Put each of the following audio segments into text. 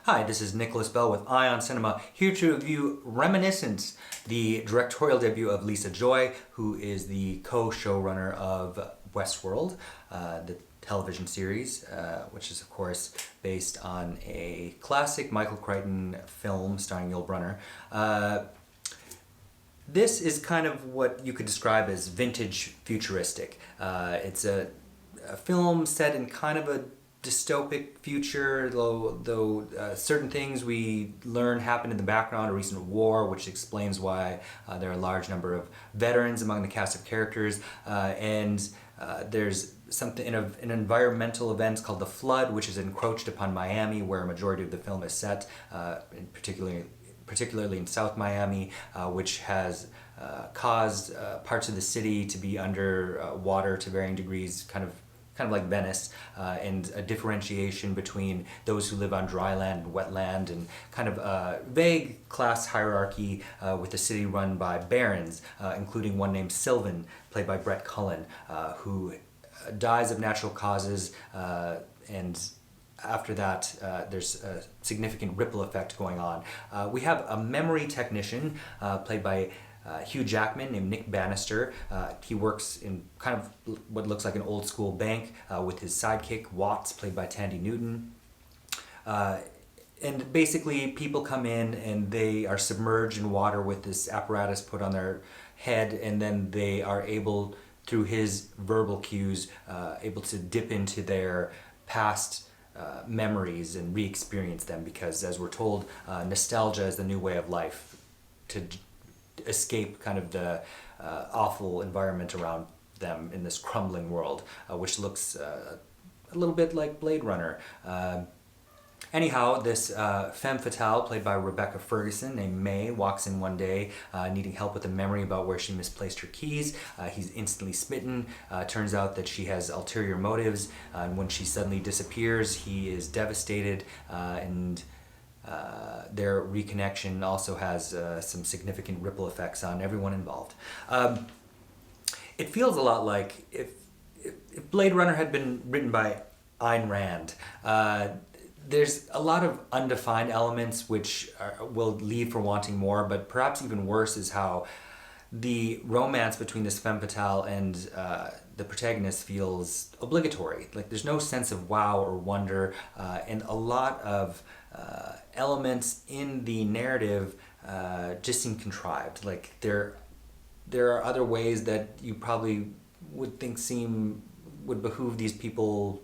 Hi, this is Nicholas Bell with IONCINEMA, here to review Reminiscence, the directorial debut of Lisa Joy, who is the co-showrunner of Westworld, the television series, which is of course based on a classic Michael Crichton film starring Yul Brynner. This is kind of what you could describe as vintage futuristic. It's a film set in kind of a dystopic future, though certain things we learn happen in the background, a recent war, which explains why there are a large number of veterans among the cast of characters, and there's something in an environmental event called the Flood, which is encroached upon Miami, where a majority of the film is set, particularly in South Miami, which has caused parts of the city to be under water to varying degrees, kind of like Venice, and a differentiation between those who live on dry land and wet land, and kind of a vague class hierarchy with the city run by barons, including one named Sylvan, played by Brett Cullen, who dies of natural causes, and after that, there's a significant ripple effect going on. We have a memory technician played by Hugh Jackman named Nick Bannister. He works in kind of what looks like an old school bank with his sidekick Watts, played by Tandy Newton. And basically people come in and they are submerged in water with this apparatus put on their head, and then they are able, through his verbal cues, able to dip into their past memories and re-experience them, because as we're told, nostalgia is the new way of life, to escape kind of the awful environment around them in this crumbling world, which looks a little bit like Blade Runner. Anyhow, this femme fatale, played by Rebecca Ferguson, named May, walks in one day needing help with a memory about where she misplaced her keys. He's instantly smitten. Turns out that she has ulterior motives, and when she suddenly disappears, he is devastated, and their reconnection also has some significant ripple effects on everyone involved. It feels a lot like if Blade Runner had been written by Ayn Rand. There's a lot of undefined elements which will leave for wanting more, but perhaps even worse is how the romance between this femme fatale and the protagonist feels obligatory. Like there's no sense of wow or wonder, and a lot of elements in the narrative just seem contrived. Like there are other ways that you probably would think would behoove these people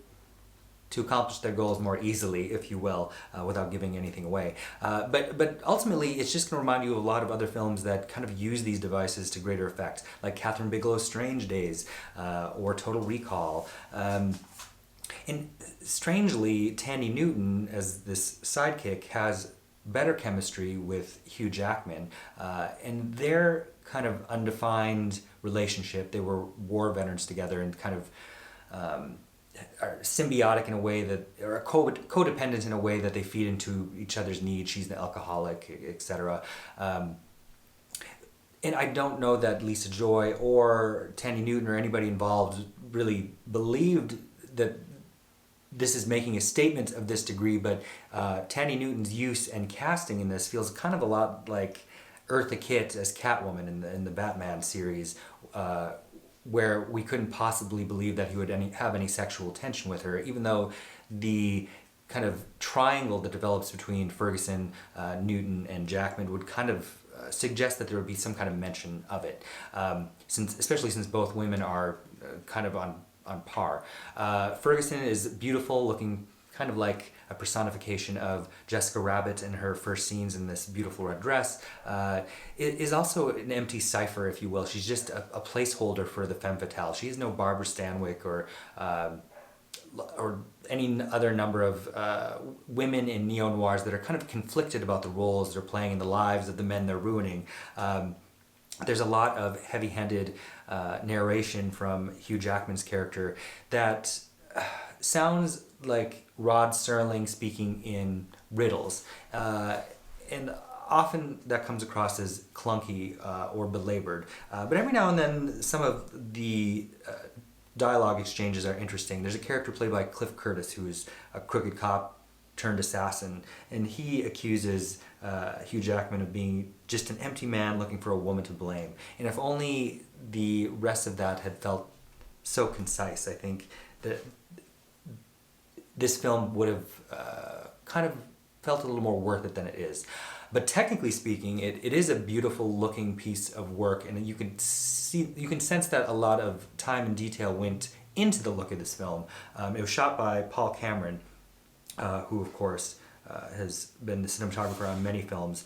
to accomplish their goals more easily, if you will, without giving anything away. But ultimately, it's just going to remind you of a lot of other films that kind of use these devices to greater effect, like Catherine Bigelow's Strange Days, or Total Recall. And strangely, Tandy Newton, as this sidekick, has better chemistry with Hugh Jackman, and their kind of undefined relationship. They were war veterans together, and kind of are symbiotic in a way that, or codependent in a way that they feed into each other's needs. She's an alcoholic, etc. And I don't know that Lisa Joy or Tandy Newton or anybody involved really believed that this is making a statement of this degree, but Tandy Newton's use and casting in this feels kind of a lot like Eartha Kitt as Catwoman in the Batman series, where we couldn't possibly believe that he would have any sexual tension with her, even though the kind of triangle that develops between Ferguson, Newton, and Jackman would kind of suggest that there would be some kind of mention of it, especially since both women are kind of on par. Ferguson is beautiful, looking kind of like a personification of Jessica Rabbit in her first scenes in this beautiful red dress. It is also an empty cipher, if you will. She's just a placeholder for the femme fatale. She is no Barbara Stanwyck or any other number of women in neo-noirs that are kind of conflicted about the roles they're playing in the lives of the men they're ruining. There's a lot of heavy-handed narration from Hugh Jackman's character that sounds like Rod Serling speaking in riddles, and often that comes across as clunky or belabored. But every now and then, some of the dialogue exchanges are interesting. There's a character played by Cliff Curtis who is a crooked cop turned assassin, and he accuses Hugh Jackman of being just an empty man looking for a woman to blame. And if only the rest of that had felt so concise, I think that this film would have kind of felt a little more worth it than it is. But technically speaking, it is a beautiful looking piece of work, and you can sense that a lot of time and detail went into the look of this film. It was shot by Paul Cameron, who of course has been the cinematographer on many films,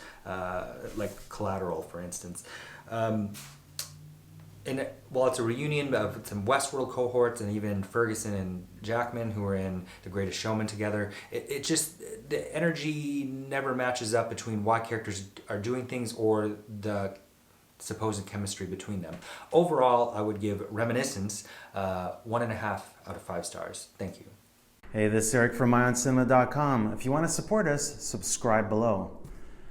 like Collateral, for instance. And while it's a reunion of some Westworld cohorts and even Ferguson and Jackman, who were in The Greatest Showman together, it just, the energy never matches up between why characters are doing things or the supposed chemistry between them. Overall, I would give Reminiscence 1.5 out of 5 stars. Thank you. Hey, this is Eric from IONCINEMA.com. If you want to support us, subscribe below.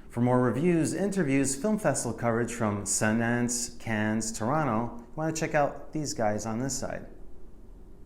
For more reviews, interviews, film festival coverage from Sundance, Cannes, Toronto, you want to check out these guys on this side.